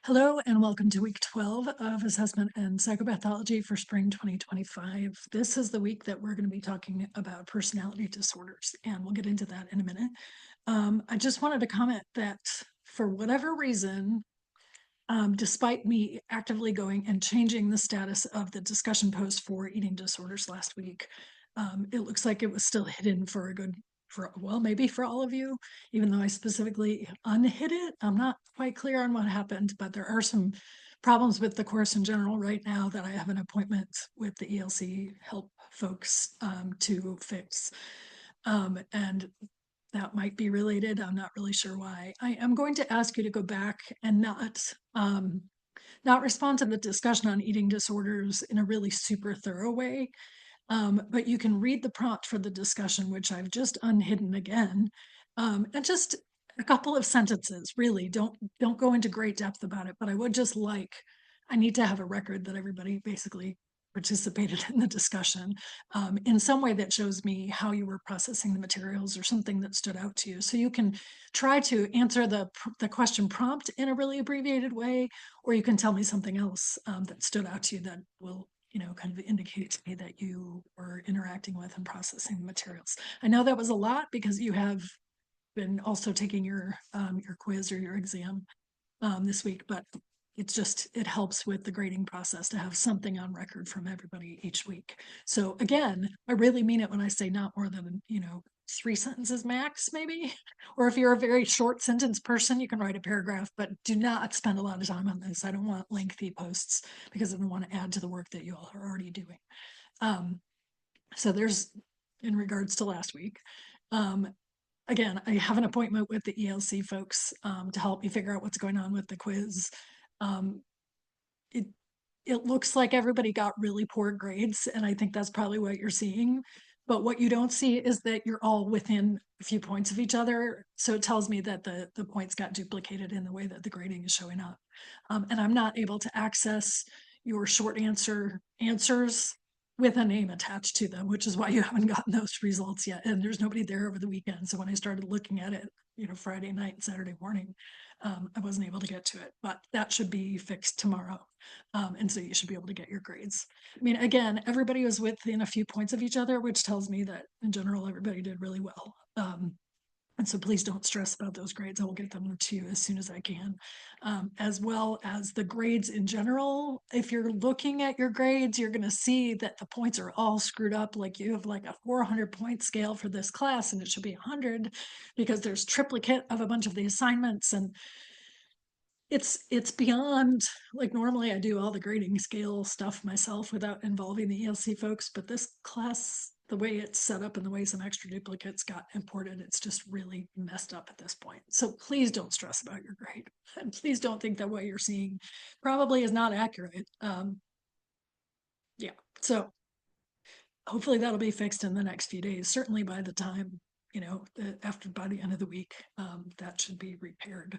Hello and welcome to week 12 of assessment and psychopathology for spring 2025. This is the week that we're going to be talking about personality disorders, and we'll get into that in a minute. I just wanted to comment that for whatever reason, despite me actively going and changing the status of the discussion post for eating disorders last week, it looks like it was still hidden for a good well, maybe for all of you, even though I specifically unhid it. I'm not quite clear on what happened, but there are some problems with the course in general right now that I have an appointment with the ELC help folks to fix. And that might be related. I'm not really sure why. I am going to ask you to go back and not respond to the discussion on eating disorders in a really super thorough way. But you can read the prompt for the discussion, which I've just unhidden again, and just a couple of sentences. Really, don't go into great depth about it. But I need to have a record that everybody basically participated in the discussion in some way that shows me how you were processing the materials or something that stood out to you. So you can try to answer the question prompt in a really abbreviated way, or you can tell me something else that stood out to you that will kind of indicate to me that you were interacting with and processing the materials. I know that was a lot because you have been also taking your quiz or your exam this week, but it helps with the grading process to have something on record from everybody each week. So again, I really mean it when I say not more than 3 sentences max, maybe. Or if you're a very short sentence person, you can write a paragraph, but do not spend a lot of time on this. I don't want lengthy posts because I don't want to add to the work that you all are already doing. So there's, in regards to last week, again, I have an appointment with the ELC folks to help me figure out what's going on with the quiz. Um, it it looks like everybody got really poor grades, and I think that's probably what you're seeing. But what you don't see is that you're all within a few points of each other. So it tells me that the points got duplicated in the way that the grading is showing up. And I'm not able to access your short answers with a name attached to them, which is why you haven't gotten those results yet. And there's nobody there over the weekend. So when I started looking at it, Friday night and Saturday morning, I wasn't able to get to it, but that should be fixed tomorrow. And so you should be able to get your grades. I mean, again, everybody was within a few points of each other, which tells me that in general, everybody did really well. And so please don't stress about those grades. I will get them to you as soon as I can, as well as the grades in general. If you're looking at your grades, you're going to see that the points are all screwed up. Like you have like a 400 point scale for this class, and it should be 100 because there's triplicate of a bunch of the assignments. And it's beyond, like, normally I do all the grading scale stuff myself without involving the ELC folks, but this class, the way it's set up and the way some extra duplicates got imported, it's just really messed up at this point. So please don't stress about your grade, and please don't think that what you're seeing probably is not accurate. Yeah, so hopefully that'll be fixed in the next few days. Certainly by the time by the end of the week, that should be repaired.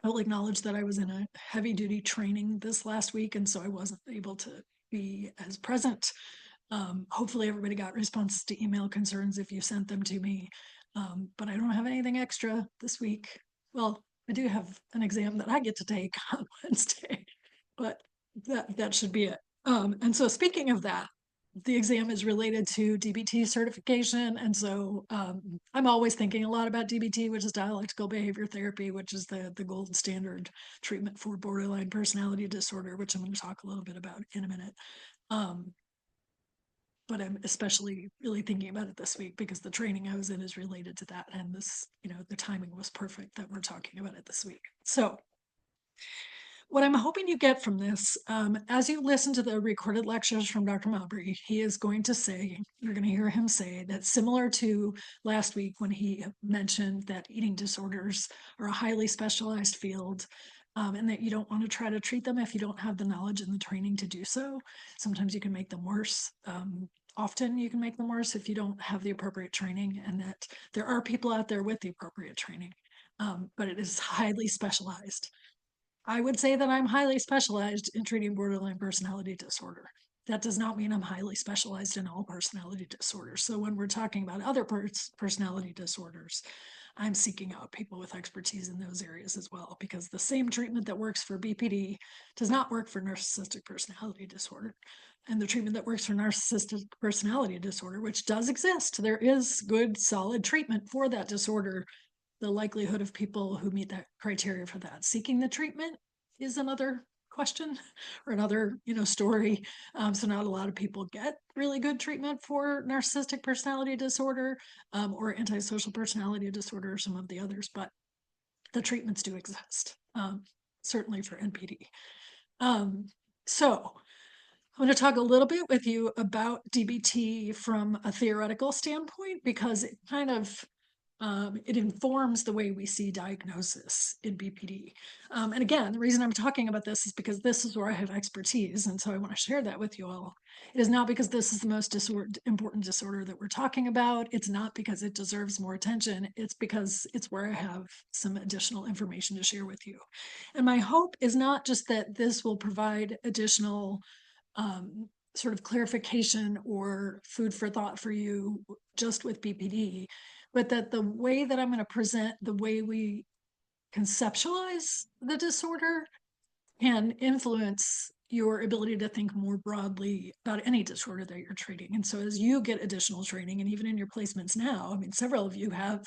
I'll acknowledge that I was in a heavy duty training this last week, and so I wasn't able to be as present. Hopefully everybody got responses to email concerns if you sent them to me. But I don't have anything extra this week. Well, I do have an exam that I get to take on Wednesday, but that should be it. And so speaking of that, the exam is related to DBT certification. And so I'm always thinking a lot about DBT, which is dialectical behavior therapy, which is the gold standard treatment for borderline personality disorder, which I'm going to talk a little bit about in a minute. But I'm especially really thinking about it this week because the training I was in is related to that. And this, the timing was perfect that we're talking about it this week. So what I'm hoping you get from this, as you listen to the recorded lectures from Dr. Mabry, you're going to hear him say that similar to last week when he mentioned that eating disorders are a highly specialized field, and that you don't want to try to treat them if you don't have the knowledge and the training to do so. Sometimes you can make them worse. Often you can make them worse if you don't have the appropriate training, and that there are people out there with the appropriate training, but it is highly specialized. I would say that I'm highly specialized in treating borderline personality disorder. That does not mean I'm highly specialized in all personality disorders. So when we're talking about other personality disorders, I'm seeking out people with expertise in those areas as well, because the same treatment that works for BPD does not work for narcissistic personality disorder. And the treatment that works for narcissistic personality disorder, which does exist, there is good, solid treatment for that disorder. The likelihood of people who meet that criteria for that seeking the treatment is another question or another story. So not a lot of people get really good treatment for narcissistic personality disorder or antisocial personality disorder or some of the others, but the treatments do exist, certainly for NPD. So I'm going to talk a little bit with you about DBT from a theoretical standpoint, because it kind of it informs the way we see diagnosis in BPD. And again, the reason I'm talking about this is because this is where I have expertise. And so I want to share that with you all. It is not because this is the most important disorder that we're talking about. It's not because it deserves more attention. It's because it's where I have some additional information to share with you. And my hope is not just that this will provide additional sort of clarification or food for thought for you just with BPD, but that the way that I'm going to present the way we conceptualize the disorder can influence your ability to think more broadly about any disorder that you're treating. And so as you get additional training, and even in your placements now, I mean, several of you have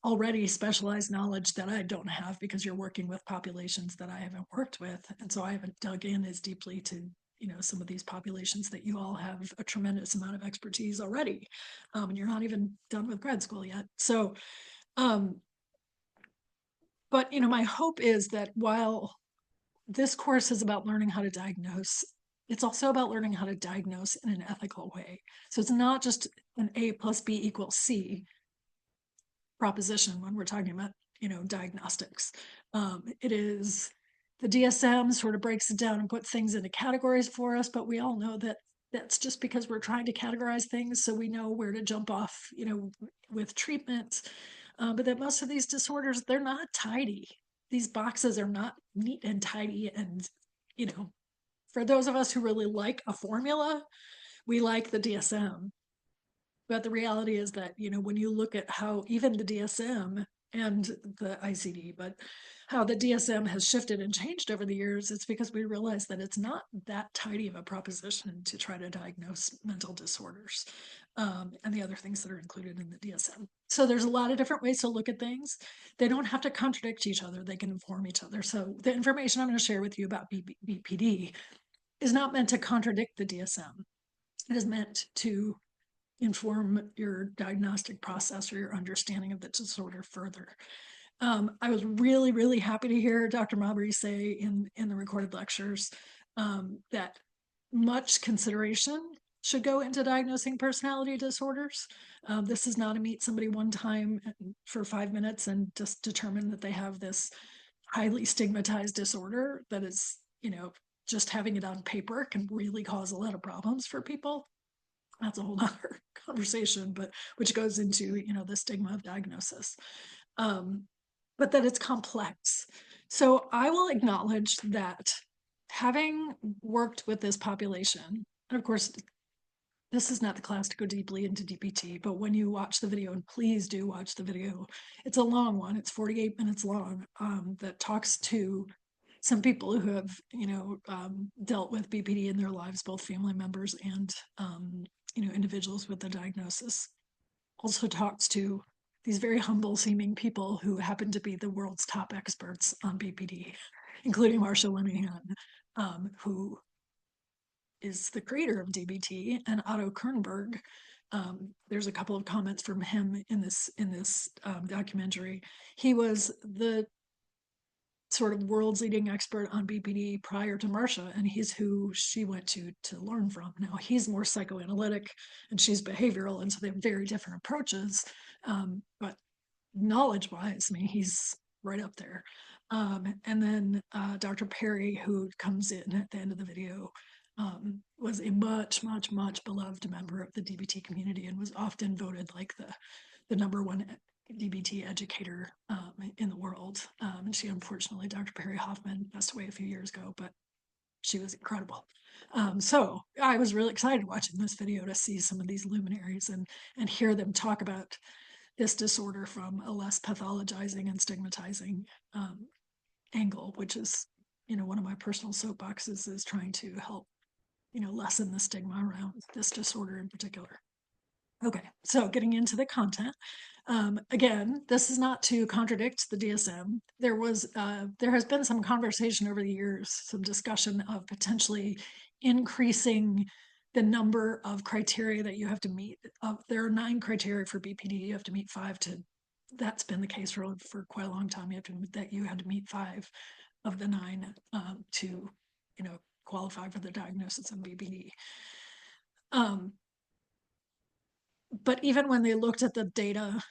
already specialized knowledge that I don't have because you're working with populations that I haven't worked with. And so I haven't dug in as deeply to some of these populations that you all have a tremendous amount of expertise already, and you're not even done with grad school yet. So but my hope is that while this course is about learning how to diagnose, it's also about learning how to diagnose in an ethical way. So it's not just an A plus B equals C proposition when we're talking about diagnostics. It is the DSM sort of breaks it down and puts things into categories for us, but we all know that that's just because we're trying to categorize things so we know where to jump off with treatments. But that most of these disorders, they're not tidy. These boxes are not neat and tidy. And for those of us who really like a formula, we like the DSM. But the reality is that, when you look at how even the DSM and the ICD, but how the DSM has shifted and changed over the years, it's because we realize that it's not that tidy of a proposition to try to diagnose mental disorders and the other things that are included in the DSM. So there's a lot of different ways to look at things. They don't have to contradict each other. They can inform each other. So the information I'm going to share with you about BPD is not meant to contradict the DSM. It is meant to inform your diagnostic process or your understanding of the disorder further. I was really, really happy to hear Dr. Mabry say in the recorded lectures that much consideration should go into diagnosing personality disorders. This is not to meet somebody one time for 5 minutes and just determine that they have this highly stigmatized disorder that is, just having it on paper can really cause a lot of problems for people. That's a whole other conversation, but which goes into the stigma of diagnosis, but that it's complex. So I will acknowledge that having worked with this population, and of course this is not the class to go deeply into DBT, but when you watch the video, and please do watch the video, it's a long one, it's 48 minutes long, that talks to some people who have dealt with BPD in their lives, both family members and individuals with the diagnosis. Also talks to these very humble seeming people who happen to be the world's top experts on BPD, including Marsha Linehan, who is the creator of DBT, and Otto Kernberg. There's a couple of comments from him in this documentary. He was the sort of world's leading expert on BPD prior to Marsha, and he's who she went to learn from. Now he's more psychoanalytic and she's behavioral, and so they have very different approaches, but knowledge-wise, I mean, he's right up there. And then Dr. Perry, who comes in at the end of the video, was a much, much, much beloved member of the DBT community and was often voted like the number one DBT educator in the world. And she, unfortunately, Dr. Perry Hoffman, passed away a few years ago, but she was incredible. So I was really excited watching this video to see some of these luminaries and hear them talk about this disorder from a less pathologizing and stigmatizing angle, which is, one of my personal soapboxes is trying to help, lessen the stigma around this disorder in particular. Okay, so getting into the content. Again, this is not to contradict the DSM. There has been some conversation over the years, some discussion of potentially increasing the number of criteria that you have to meet. There are 9 criteria for BPD. You have to meet 5 to. That's been the case for quite a long time. You had to meet 5 of the 9 to, qualify for the diagnosis of BPD. But even when they looked at the data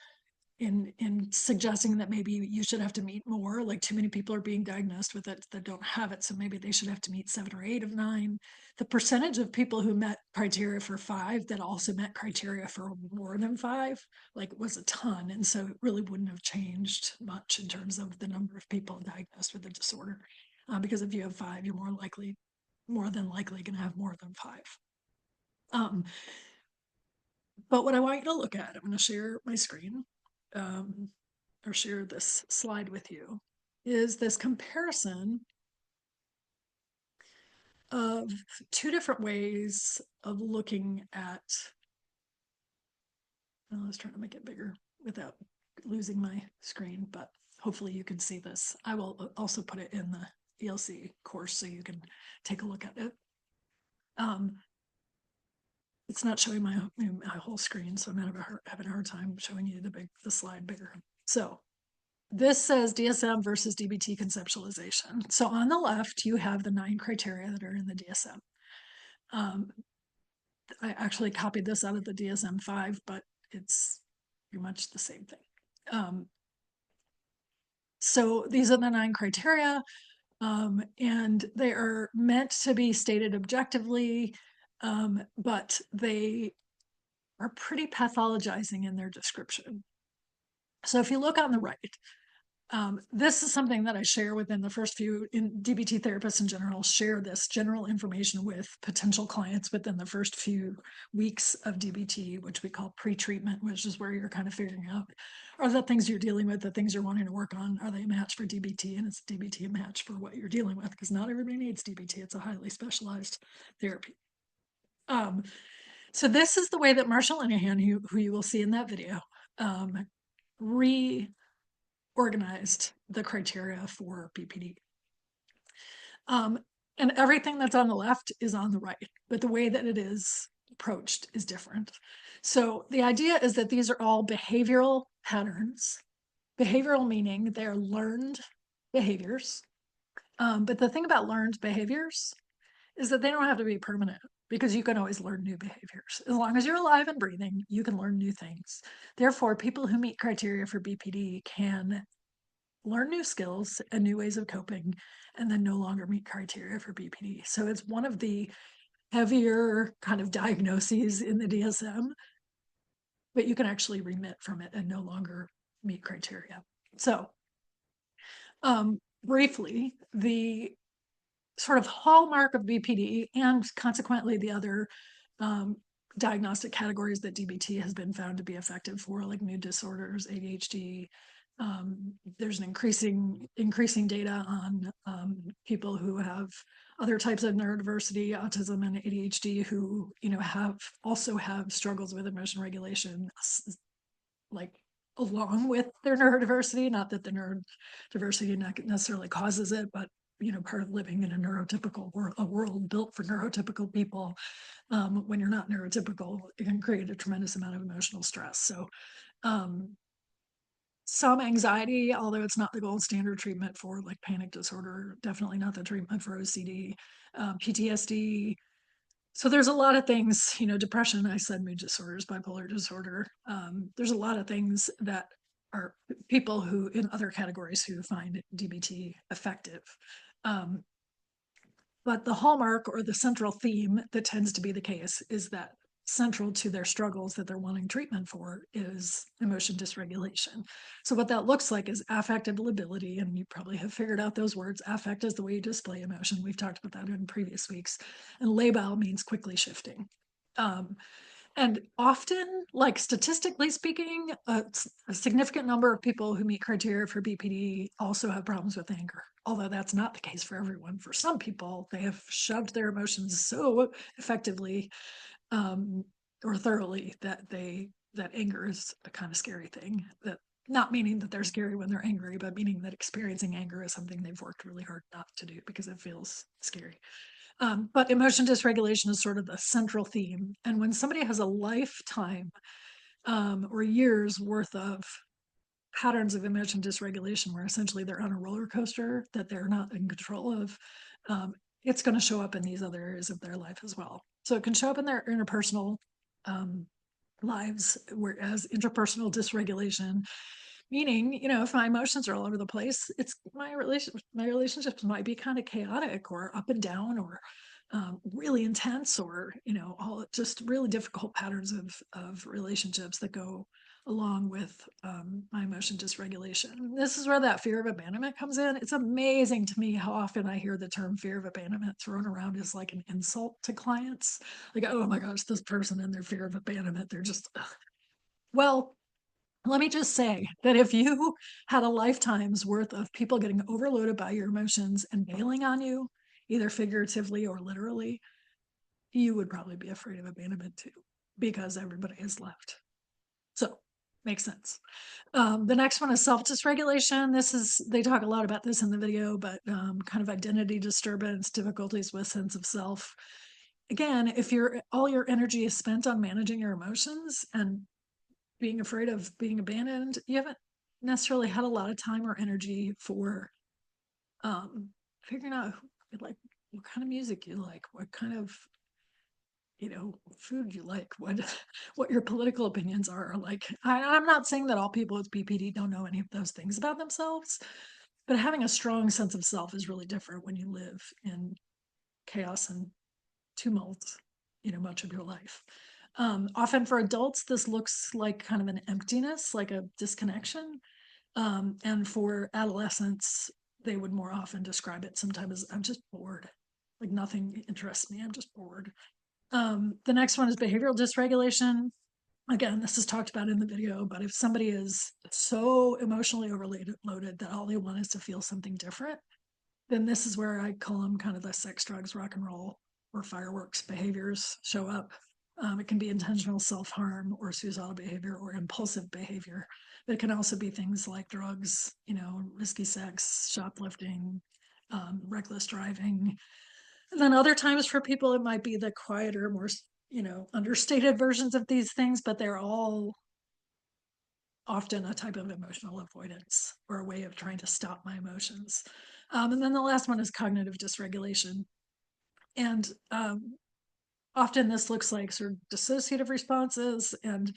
in suggesting that maybe you should have to meet more, like too many people are being diagnosed with it that don't have it, so maybe they should have to meet 7 or 8 of 9. The percentage of people who met criteria for 5 that also met criteria for more than 5, was a ton, and so it really wouldn't have changed much in terms of the number of people diagnosed with the disorder, because if you have 5, you're more than likely going to have more than 5. But what I want you to look at, I'm going to share my screen, or share this slide with you, is this comparison of 2 different ways of looking at. I was trying to make it bigger without losing my screen, but hopefully you can see this. I will also put it in the ELC course so you can take a look at it. It's not showing my whole screen, so I'm having a hard time showing you the slide bigger. So this says DSM versus DBT conceptualization. So on the left, you have the 9 criteria that are in the DSM. I actually copied this out of the DSM-5, but it's pretty much the same thing. So these are the 9 criteria, and they are meant to be stated objectively, but they are pretty pathologizing in their description. So if you look on the right, this is something that I share within the first few. DBT therapists in general share this general information with potential clients within the first few weeks of DBT, which we call pre-treatment, which is where you're kind of figuring out, are the things you're dealing with, the things you're wanting to work on, are they a match for DBT, and is DBT a match for what you're dealing with? Because not everybody needs DBT. It's a highly specialized therapy. So this is the way that Marshall Linehan, who you will see in that video, reorganized the criteria for BPD. And everything that's on the left is on the right, but the way that it is approached is different. So the idea is that these are all behavioral patterns. Behavioral meaning they're learned behaviors. But the thing about learned behaviors is that they don't have to be permanent, because you can always learn new behaviors. As long as you're alive and breathing, you can learn new things. Therefore, people who meet criteria for BPD can learn new skills and new ways of coping, and then no longer meet criteria for BPD. So it's one of the heavier kind of diagnoses in the DSM, but you can actually remit from it and no longer meet criteria. So briefly, the sort of hallmark of BPD, and consequently the other diagnostic categories that DBT has been found to be effective for, like mood disorders, ADHD. There's an increasing data on people who have other types of neurodiversity, autism and ADHD, who also have struggles with emotion regulation, like along with their neurodiversity. Not that the neurodiversity necessarily causes it, but part of living in a neurotypical a world built for neurotypical people, when you're not neurotypical, it can create a tremendous amount of emotional stress. So some anxiety, although it's not the gold standard treatment for like panic disorder, definitely not the treatment for OCD, PTSD. So there's a lot of things, depression, I said mood disorders, bipolar disorder. There's a lot of things that are people who in other categories who find DBT effective. But the hallmark or the central theme that tends to be the case is that central to their struggles that they're wanting treatment for is emotion dysregulation. So what that looks like is affective lability, and you probably have figured out those words. Affect is the way you display emotion. We've talked about that in previous weeks. And labile means quickly shifting. And often, like statistically speaking, a significant number of people who meet criteria for BPD also have problems with anger. Although that's not the case for everyone. For some people, they have shoved their emotions so effectively um, or thoroughly that anger is a kind of scary thing. That not meaning that they're scary when they're angry, but meaning that experiencing anger is something they've worked really hard not to do because it feels scary. But emotion dysregulation is sort of the central theme. And when somebody has a lifetime or years worth of patterns of emotion dysregulation, where essentially they're on a roller coaster that they're not in control of, um, it's going to show up in these other areas of their life as well. So it can show up in their interpersonal um, lives, whereas interpersonal dysregulation, meaning, if my emotions are all over the place, it's my relationships might be kind of chaotic or up and down or really intense or, all just really difficult patterns of relationships that go along with my emotion dysregulation. This is where that fear of abandonment comes in. It's amazing to me how often I hear the term fear of abandonment thrown around as like an insult to clients. Like, oh my gosh, this person and their fear of abandonment, they're just, ugh. Well, let me just say that if you had a lifetime's worth of people getting overloaded by your emotions and bailing on you, either figuratively or literally, you would probably be afraid of abandonment too, because everybody is left. So, makes sense. The next one is self-dysregulation. They talk a lot about this in the video, but kind of identity disturbance, difficulties with sense of self. Again, if all your energy is spent on managing your emotions and being afraid of being abandoned, you haven't necessarily had a lot of time or energy for figuring out like what kind of music you like, what kind of food you like, what what your political opinions are. Like I'm not saying that all people with BPD don't know any of those things about themselves, but having a strong sense of self is really different when you live in chaos and tumult, much of your life. Often for adults, this looks like kind of an emptiness, like a disconnection. And for adolescents, they would more often describe it sometimes as I'm just bored. Like nothing interests me. I'm just bored. The next one is behavioral dysregulation. Again, this is talked about in the video, but if somebody is so emotionally overloaded that all they want is to feel something different, then this is where I call them kind of the sex, drugs, rock and roll, or fireworks behaviors show up. It can be intentional self-harm or suicidal behavior or impulsive behavior. But it can also be things like drugs, risky sex, shoplifting, reckless driving. And then other times for people, it might be the quieter, more, understated versions of these things, but they're all often a type of emotional avoidance or a way of trying to stop my emotions. And then the last one is cognitive dysregulation. And often this looks like sort of dissociative responses, and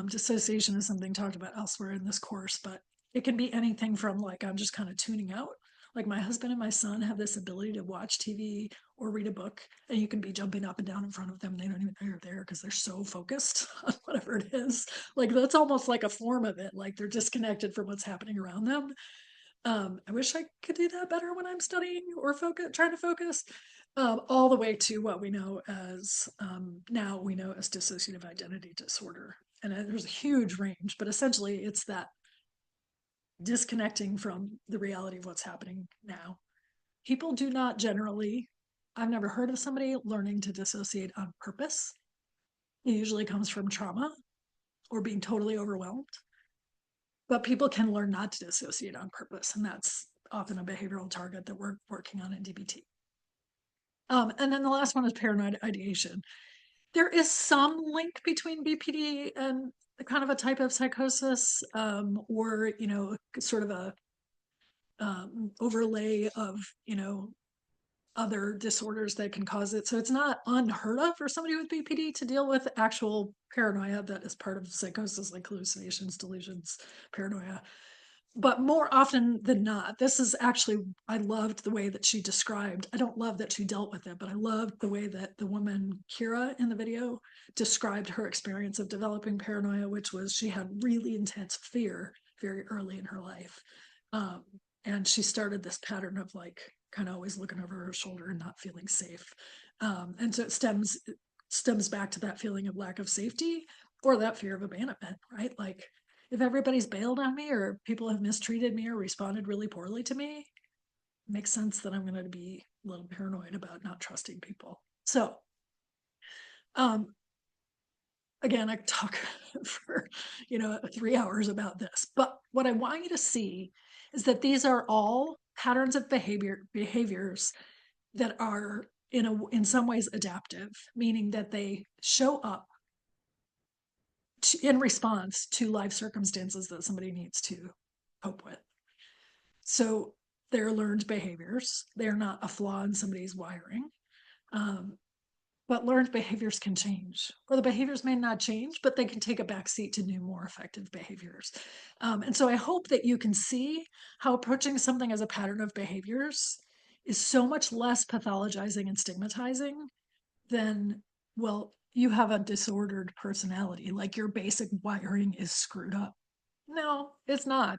dissociation is something talked about elsewhere in this course, but it can be anything from like I'm just kind of tuning out. Like my husband and my son have this ability to watch TV or read a book, and you can be jumping up and down in front of them. And they don't even know you're there because they're so focused on whatever it is. Like that's almost like a form of it. Like they're disconnected from what's happening around them. I wish I could do that better when I'm studying or trying to focus. All the way to what we know as now we know as dissociative identity disorder. And there's a huge range, but essentially it's that disconnecting from the reality of what's happening now. People do not generally, I've never heard of somebody learning to dissociate on purpose. It usually comes from trauma or being totally overwhelmed. But people can learn not to dissociate on purpose, and that's often a behavioral target that we're working on in DBT. And then the last one is paranoid ideation. There is some link between BPD and kind of a type of psychosis, or sort of a overlay of other disorders that can cause it. So it's not unheard of for somebody with BPD to deal with actual paranoia that is part of psychosis, like hallucinations, delusions, paranoia. But more often than not, this is actually, I loved the way that she described. I don't love that she dealt with it, but I loved the way that the woman, Kira, in the video described her experience of developing paranoia, which was she had really intense fear very early in her life. Um, and she started this pattern of like kind of always looking over her shoulder and not feeling safe. And so it stems stems back to that feeling of lack of safety or that fear of abandonment, right? Like if everybody's bailed on me or people have mistreated me or responded really poorly to me, it makes sense that I'm going to be a little paranoid about not trusting people. So, um, again, I could talk for 3 hours about this, but what I want you to see is that these are all patterns of behaviors that are in some ways adaptive, meaning that they show up in response to life circumstances that somebody needs to cope with. So they're learned behaviors. They're not a flaw in somebody's wiring. Um, but learned behaviors can change, or the behaviors may not change, but they can take a backseat to new, more effective behaviors. And so I hope that you can see how approaching something as a pattern of behaviors is so much less pathologizing and stigmatizing than, well, you have a disordered personality, like your basic wiring is screwed up. No, it's not.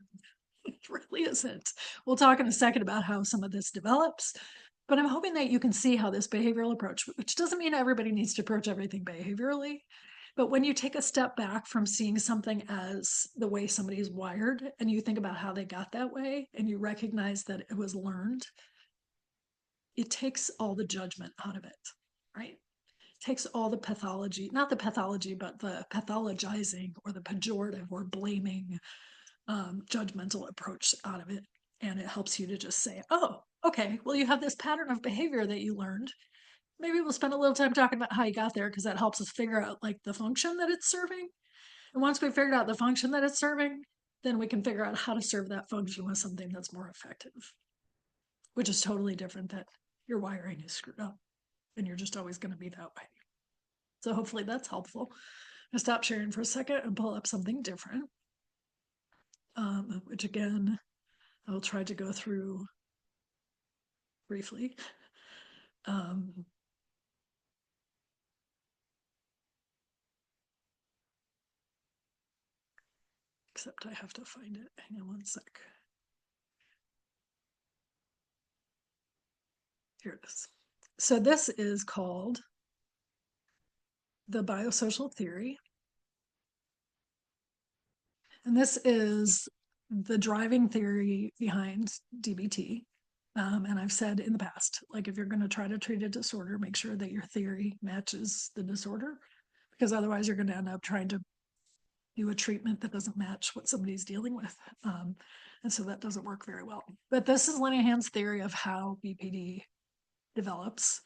It really isn't. We'll talk in a second about how some of this develops, but I'm hoping that you can see how this behavioral approach, which doesn't mean everybody needs to approach everything behaviorally, but when you take a step back from seeing something as the way somebody is wired and you think about how they got that way and you recognize that it was learned, it takes all the judgment out of it, right? Takes all the pathology, not the pathology, but the pathologizing or the pejorative or blaming judgmental approach out of it. And it helps you to just say, oh, okay, well, you have this pattern of behavior that you learned. Maybe we'll spend a little time talking about how you got there because that helps us figure out like the function that it's serving. And once we figured out the function that it's serving, then we can figure out how to serve that function with something that's more effective, which is totally different that your wiring is screwed up and you're just always going to be that way. So hopefully that's helpful. I'll stop sharing for a second and pull up something different, which again, I'll try to go through briefly. Um, except I have to find it. Hang on one sec. Here it is. So this is called the Biosocial Theory. And this is the driving theory behind DBT. And I've said in the past, like if you're going to try to treat a disorder, make sure that your theory matches the disorder, because otherwise you're going to end up trying to do a treatment that doesn't match what somebody's dealing with. And so that doesn't work very well. But this is Linehan's theory of how BPD develops,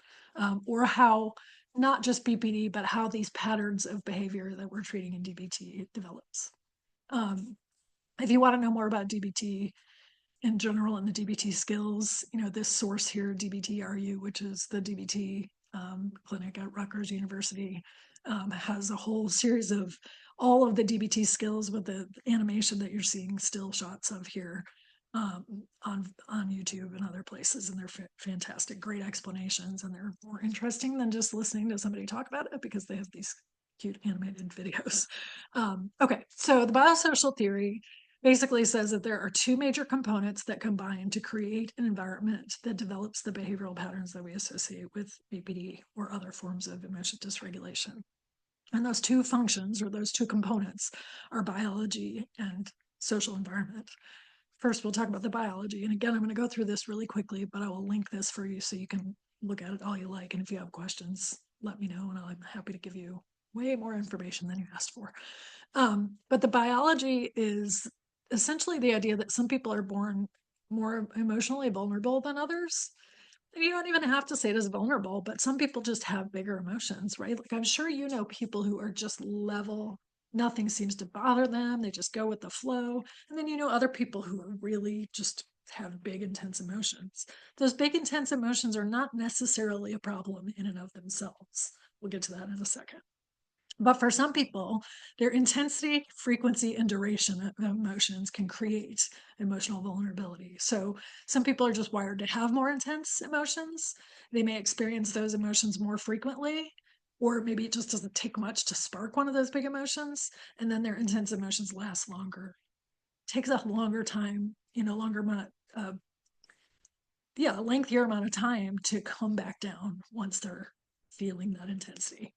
or how not just BPD, but how these patterns of behavior that we're treating in DBT develops. If you want to know more about DBT in general and the DBT skills, this source here, DBTRU, which is the DBT clinic at Rutgers University, has a whole series of all of the DBT skills with the animation that you're seeing still shots of here on YouTube and other places, and they're fantastic, great explanations, and they're more interesting than just listening to somebody talk about it because they have these cute animated videos. Okay, so the biosocial theory basically says that there are two major components that combine to create an environment that develops the behavioral patterns that we associate with BPD or other forms of emotion dysregulation. And those two functions, or those two components, are biology and social environment. First, we'll talk about the biology. And again, I'm going to go through this really quickly, but I will link this for you so you can look at it all you like. And if you have questions, let me know, and I'm happy to give you way more information than you asked for. But the biology is essentially the idea that some people are born more emotionally vulnerable than others. And you don't even have to say it as vulnerable, but some people just have bigger emotions, right? Like I'm sure you know people who are just level, nothing seems to bother them. They just go with the flow. And then you know other people who are really just have big, intense emotions. Those big, intense emotions are not necessarily a problem in and of themselves. We'll get to that in a second. But for some people, their intensity, frequency, and duration of emotions can create emotional vulnerability. So some people are just wired to have more intense emotions. They may experience those emotions more frequently, or maybe it just doesn't take much to spark one of those big emotions. And then their intense emotions last longer. It takes a longer time, longer amount, a lengthier amount of time to come back down once they're feeling that intensity.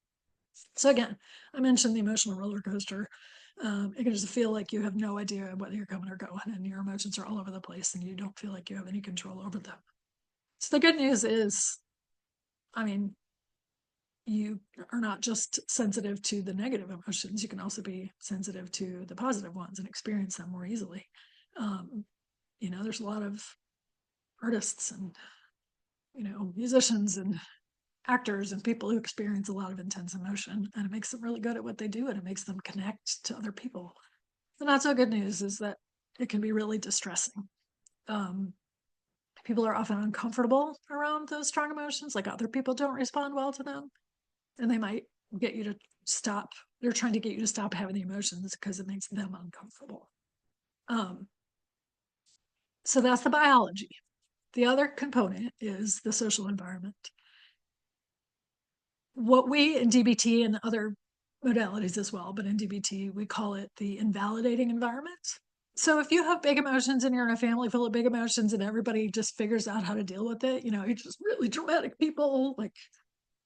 So again, I mentioned the emotional roller coaster. It can just feel like you have no idea whether you're coming or going, and your emotions are all over the place, and you don't feel like you have any control over them. So the good news is, I mean, you are not just sensitive to the negative emotions, you can also be sensitive to the positive ones and experience them more easily. Um, there's a lot of artists and, musicians and actors and people who experience a lot of intense emotion, and it makes them really good at what they do, and it makes them connect to other people. The not so good news is that it can be really distressing. Um, People are often uncomfortable around those strong emotions, like other people don't respond well to them, and they might get you to stop. They're trying to get you to stop having the emotions because it makes them uncomfortable. Um, so that's the biology. The other component is the social environment. What we in DBT and other modalities as well, but in DBT, we call it the invalidating environment. So if you have big emotions and you're in a family full of big emotions and everybody just figures out how to deal with it, you're just really dramatic people. Like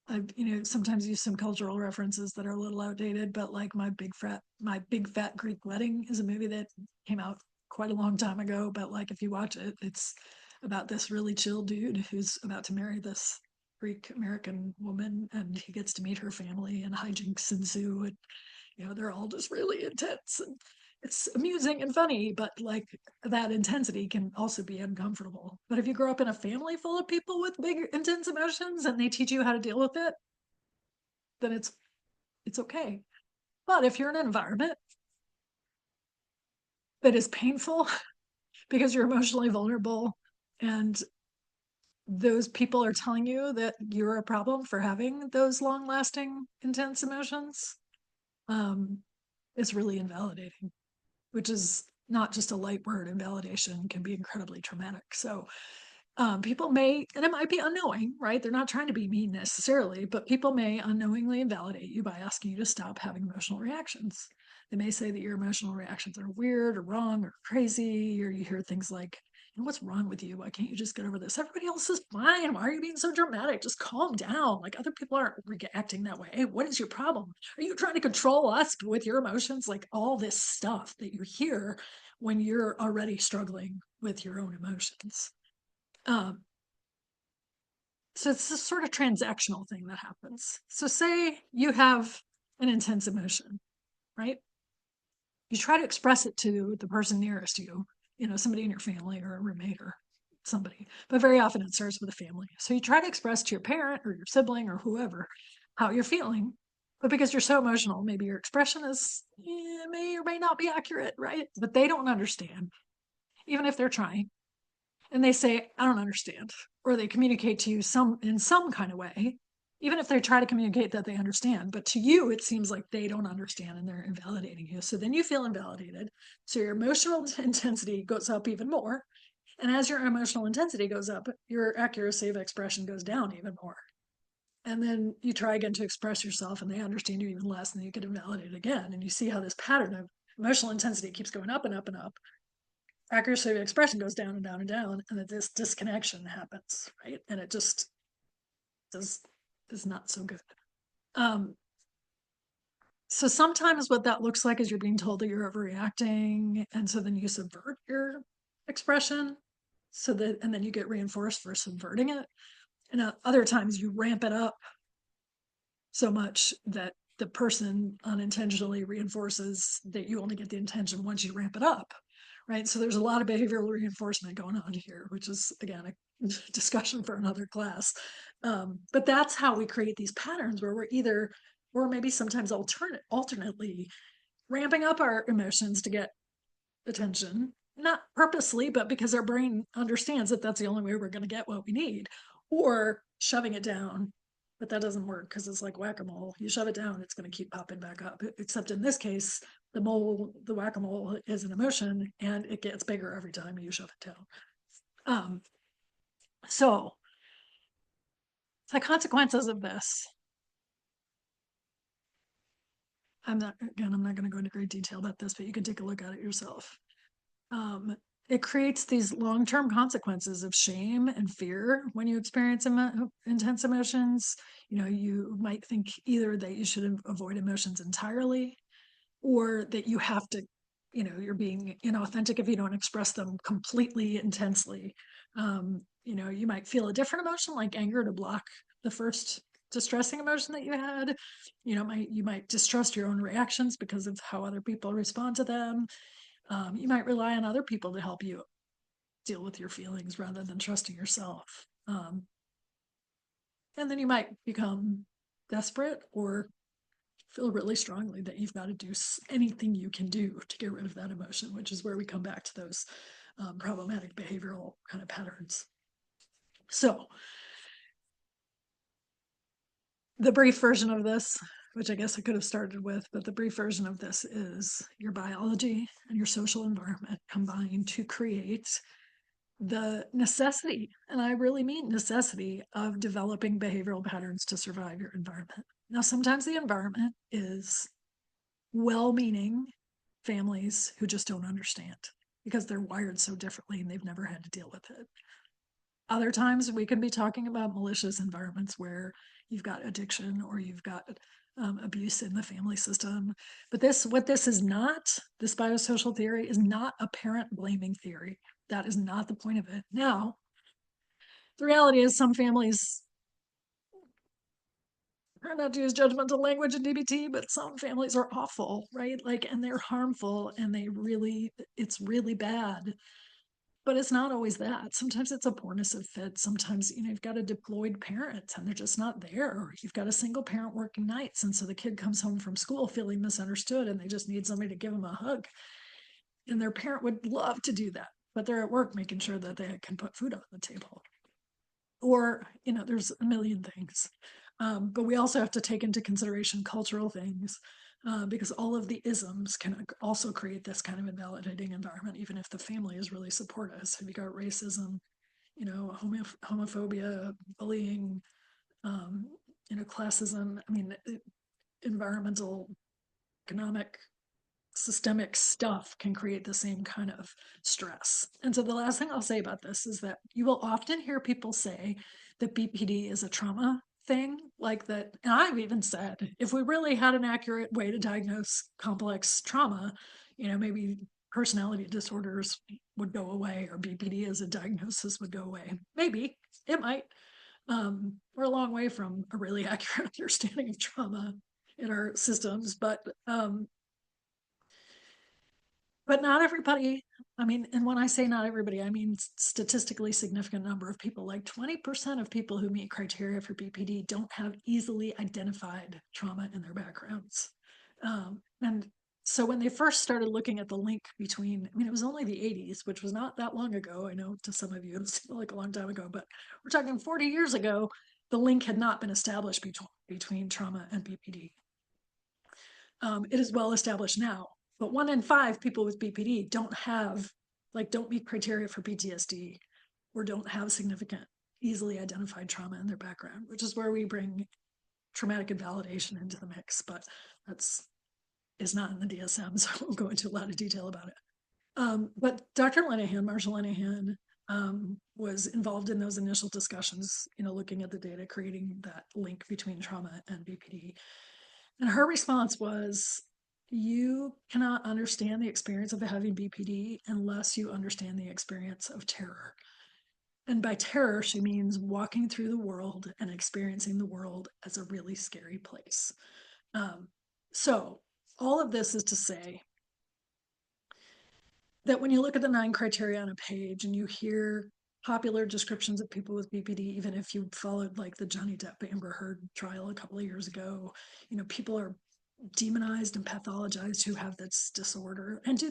I've, sometimes use some cultural references that are a little outdated, but like my big fat Greek wedding is a movie that came out quite a long time ago. But like if you watch it, it's about this really chill dude who's about to marry this Greek American woman, and he gets to meet her family, and hijinks ensue. And they're all just really intense, and it's amusing and funny, but like that intensity can also be uncomfortable. But if you grow up in a family full of people with big intense emotions and they teach you how to deal with it, then it's okay. But if you're in an environment that is painful because you're emotionally vulnerable, and those people are telling you that you're a problem for having those long lasting intense emotions, um, it's really invalidating, which is not just a light word. Invalidation can be incredibly traumatic. So people may, and it might be unknowing, right? They're not trying to be mean necessarily, but people may unknowingly invalidate you by asking you to stop having emotional reactions. They may say that your emotional reactions are weird or wrong or crazy, or you hear things like, what's wrong with you? Why can't you just get over this? Everybody else is fine. Why are you being so dramatic? Just calm down. Like other people aren't reacting that way. What is your problem? Are you trying to control us with your emotions? Like all this stuff that you hear when you're already struggling with your own emotions. Um, so it's this sort of transactional thing that happens. So say you have an intense emotion, right? You try to express it to the person nearest you, somebody in your family or a roommate or somebody, but very often it starts with a family. So you try to express to your parent or your sibling or whoever how you're feeling, but because you're so emotional, maybe your expression is may or may not be accurate, right? But they don't understand, even if they're trying. And they say, I don't understand, or they communicate to you in some kind of way, even if they try to communicate that they understand. But to you, it seems like they don't understand and they're invalidating you. So then you feel invalidated. So your emotional intensity goes up even more. And as your emotional intensity goes up, your accuracy of expression goes down even more. And then you try again to express yourself and they understand you even less, and then you get invalidated again. And you see how this pattern of emotional intensity keeps going up and up and up. Accuracy of expression goes down and down and down, and that this disconnection happens, right? And it just does is not so good. Um, so sometimes what that looks like is you're being told that you're overreacting, and so then you subvert your expression, and then you get reinforced for subverting it. And other times you ramp it up so much that the person unintentionally reinforces that you only get the intention once you ramp it up, right? So there's a lot of behavioral reinforcement going on here, which is again a discussion for another class. But that's how we create these patterns where we're either, or maybe sometimes alternately ramping up our emotions to get attention, not purposely, but because our brain understands that that's the only way we're going to get what we need, or shoving it down. But that doesn't work because it's like whack-a-mole. You shove it down, it's going to keep popping back up. Except in this case, the whack-a-mole is an emotion and it gets bigger every time you shove it down. So the consequences of this, I'm not going to go into great detail about this, but you can take a look at it yourself. it creates these long-term consequences of shame and fear when you experience intense emotions. You might think either that you should avoid emotions entirely, or that you have to, you're being inauthentic if you don't express them completely intensely. You might feel a different emotion like anger to block the first distressing emotion that you had. You might distrust your own reactions because of how other people respond to them. You might rely on other people to help you deal with your feelings rather than trusting yourself. And then you might become desperate or feel really strongly that you've got to do anything you can do to get rid of that emotion, which is where we come back to those problematic behavioral kind of patterns. So, the brief version of this, which I guess I could have started with, but the brief version of this is your biology and your social environment combine to create the necessity, and I really mean necessity, of developing behavioral patterns to survive your environment. Now, sometimes the environment is well meaning families who just don't understand because they're wired so differently and they've never had to deal with it. Other times we can be talking about malicious environments where you've got addiction or you've got abuse in the family system. But what this is not, this biosocial theory is not a parent blaming theory. That is not the point of it. Now, the reality is some families, try not to use judgmental language in DBT, but some families are awful, right? Like, and they're harmful and it's really bad. But it's not always that. Sometimes it's a poorness of fit. Sometimes, you've got a deployed parent and they're just not there. Or you've got a single parent working nights. And so the kid comes home from school feeling misunderstood and they just need somebody to give them a hug. And their parent would love to do that, but they're at work making sure that they can put food on the table. Or, there's a million things. But we also have to take into consideration cultural things, because all of the isms can also create this kind of invalidating environment, even if the family is really supportive. So you got racism, homophobia, bullying, um, classism. I mean, environmental, economic, systemic stuff can create the same kind of stress. And so the last thing I'll say about this is that you will often hear people say that BPD is a trauma thing, like that. And I've even said, if we really had an accurate way to diagnose complex trauma, maybe personality disorders would go away, or BPD as a diagnosis would go away. Maybe it might. We're a long way from a really accurate understanding of trauma in our systems, but not everybody. I mean, and when I say not everybody, I mean statistically significant number of people. Like 20% of people who meet criteria for BPD don't have easily identified trauma in their backgrounds. And so when they first started looking at the link between, I mean, it was only the 80s, which was not that long ago. I know to some of you it seemed like a long time ago, but we're talking 40 years ago. The link had not been established between trauma and BPD. It is well established now, but 1 in 5 people with BPD don't meet criteria for PTSD or don't have significant, easily identified trauma in their background, which is where we bring traumatic invalidation into the mix. But that's is not in the DSM, so I won't go into a lot of detail about it. But Dr. Linehan, Marshall Linehan, was involved in those initial discussions, looking at the data, creating that link between trauma and BPD. And her response was, you cannot understand the experience of having BPD unless you understand the experience of terror. And by terror, she means walking through the world and experiencing the world as a really scary place. So, all of this is to say that when you look at the 9 criteria on a page and you hear popular descriptions of people with BPD, even if you followed like the Johnny Depp Amber Heard trial a couple of years ago, people are demonized and pathologized who have this disorder. And do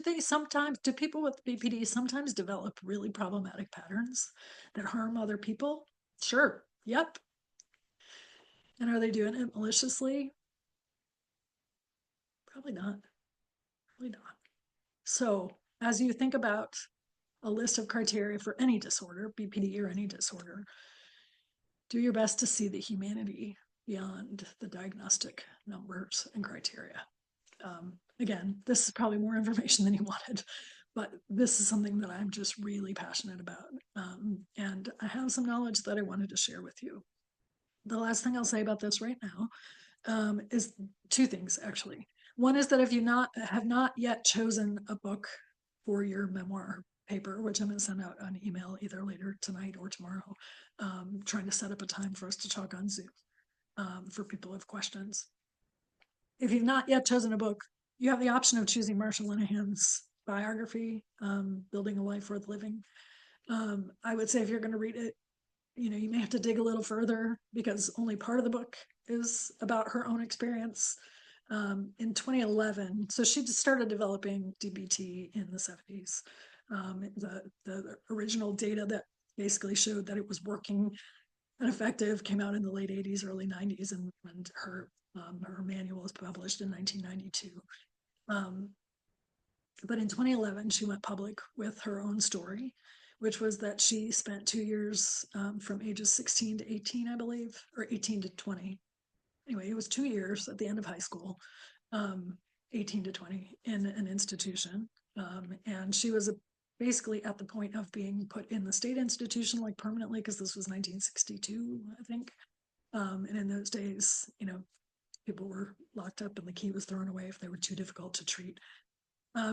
people with BPD sometimes develop really problematic patterns that harm other people? Sure. Yep. And are they doing it maliciously? Probably not. Probably not. So as you think about a list of criteria for any disorder, BPD or any disorder, do your best to see the humanity beyond the diagnostic numbers and criteria. Again, this is probably more information than you wanted, but this is something that I'm just really passionate about. And I have some knowledge that I wanted to share with you. The last thing I'll say about this right now is two things actually. One is that if you have not yet chosen a book for your memoir paper, which I'm going to send out an email either later tonight or tomorrow, trying to set up a time for us to talk on Zoom for people who have questions. If you've not yet chosen a book, you have the option of choosing Marshall Linehan's biography, Building a Life Worth Living. I would say if you're going to read it, you may have to dig a little further because only part of the book is about her own experience. In 2011, so she just started developing DBT in the 70s. The original data that basically showed that it was working and effective came out in the late 80s, early 90s, and her manual was published in 1992. But in 2011, she went public with her own story, which was that she spent 2 years from ages 16 to 18, I believe, or 18 to 20. Anyway, it was 2 years at the end of high school, 18 to 20, in an institution. And she was basically at the point of being put in the state institution, like permanently, because this was 1962, I think. And in those days, people were locked up and the key was thrown away if they were too difficult to treat.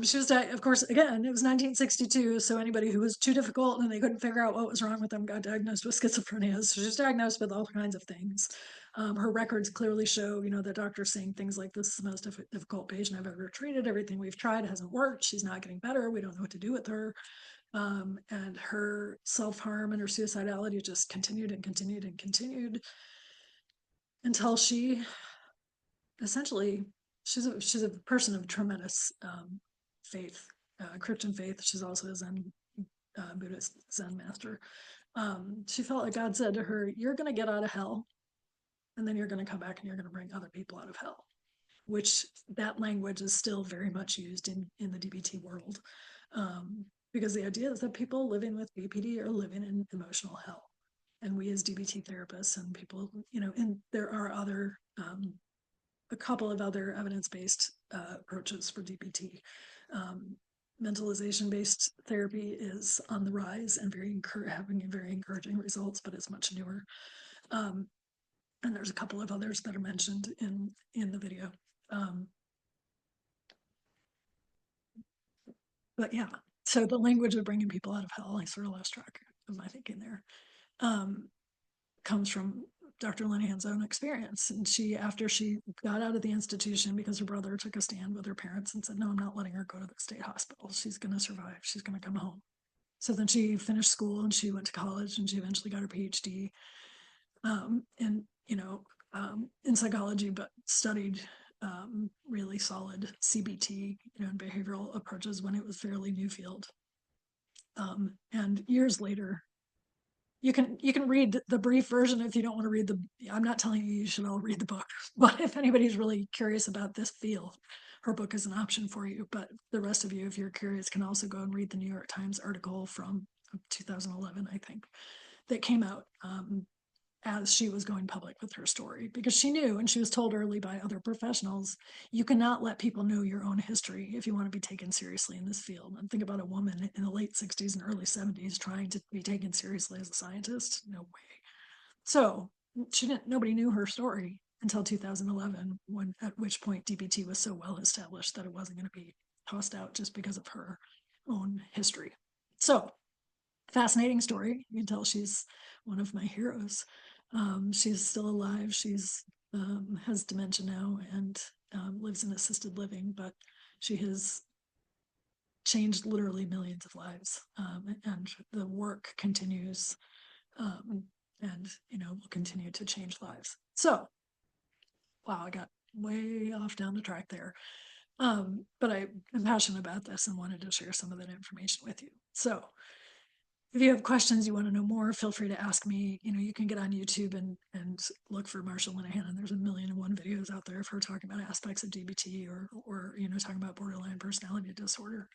She was, of course, again, it was 1962, so anybody who was too difficult and they couldn't figure out what was wrong with them got diagnosed with schizophrenia. So she was diagnosed with all kinds of things. Her records clearly show, the doctor saying things like, "This is the most difficult patient I've ever treated. Everything we've tried hasn't worked. She's not getting better. We don't know what to do with her." And her self-harm and her suicidality just continued and continued and continued until she essentially, she's a person of tremendous faith, Christian faith. She's also a Zen Buddhist Zen master. She felt like God said to her, "You're going to get out of hell, and then you're going to come back and you're going to bring other people out of hell." Which that language is still very much used in the DBT world, because the idea is that people living with BPD are living in emotional hell, and we as DBT therapists and people, and there are a couple of other evidence-based approaches for DBT. Mentalization-based therapy is on the rise and having very encouraging results, but it's much newer. And there's a couple of others that are mentioned in the video. But yeah, so the language of bringing people out of hell, I sort of lost track of my thinking there, comes from Dr. Linehan's own experience. And after she got out of the institution because her brother took a stand with her parents and said, "No, I'm not letting her go to the state hospital. She's going to survive. She's going to come home." So then she finished school and she went to college and she eventually got her PhD in psychology, but studied really solid CBT, and behavioral approaches when it was fairly new field. And years later, you can read the brief version if you don't want to read I'm not telling you should all read the book, but if anybody's really curious about this field, her book is an option for you. But the rest of you, if you're curious, can also go and read the New York Times article from 2011, I think, that came out as she was going public with her story, because she knew, and she was told early by other professionals, you cannot let people know your own history if you want to be taken seriously in this field. And think about a woman in the late 60s and early 70s trying to be taken seriously as a scientist. No way. So nobody knew her story until 2011, at which point DBT was so well established that it wasn't going to be tossed out just because of her own history. So fascinating story. You can tell she's one of my heroes. She's still alive. She's has dementia now and lives in assisted living, but she has changed literally millions of lives, and the work continues, and will continue to change lives. So, wow, I got way off down the track there. But I am passionate about this and wanted to share some of that information with you. So if you have questions, you want to know more, feel free to ask me. You can get on YouTube and look for Marshall Linehan, and there's 1,000,001 videos out there of her talking about aspects of DBT or talking about borderline personality disorder.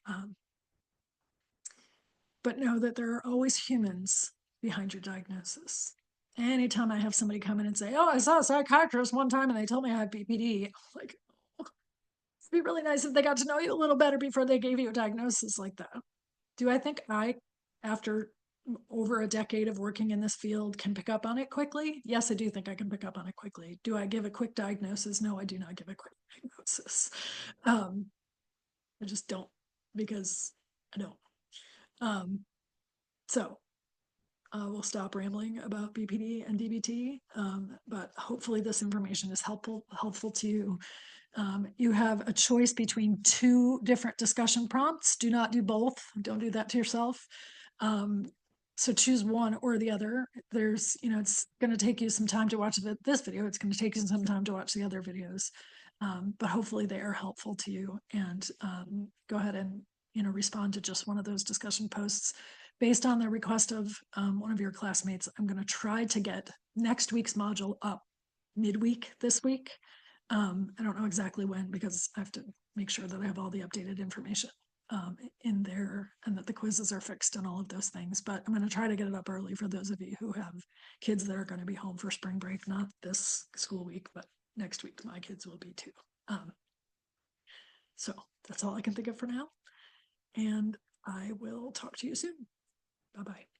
But know that there are always humans behind your diagnosis. Anytime I have somebody come in and say, "Oh, I saw a psychiatrist one time and they told me I have BPD," I'm like, be really nice if they got to know you a little better before they gave you a diagnosis like that. Do I think after over a decade of working in this field, can pick up on it quickly? Yes, I do think I can pick up on it quickly. Do I give a quick diagnosis? No, I do not give a quick diagnosis. Um, I just don't, because I don't. Um, so we'll stop rambling about BPD and DBT, but hopefully this information is helpful to you. You have a choice between two different discussion prompts. Do not do both. Don't do that to yourself. So choose one or the other. There's, it's going to take you some time to watch this video. It's going to take you some time to watch the other videos. But hopefully they are helpful to you. And go ahead and, respond to just one of those discussion posts. Based on the request of one of your classmates, I'm going to try to get next week's module up midweek this week. I don't know exactly when, because I have to make sure that I have all the updated information in there, and that the quizzes are fixed and all of those things. But I'm going to try to get it up early for those of you who have kids that are going to be home for spring break, not this school week, but next week my kids will be too. So that's all I can think of for now. And I will talk to you soon. Bye-bye.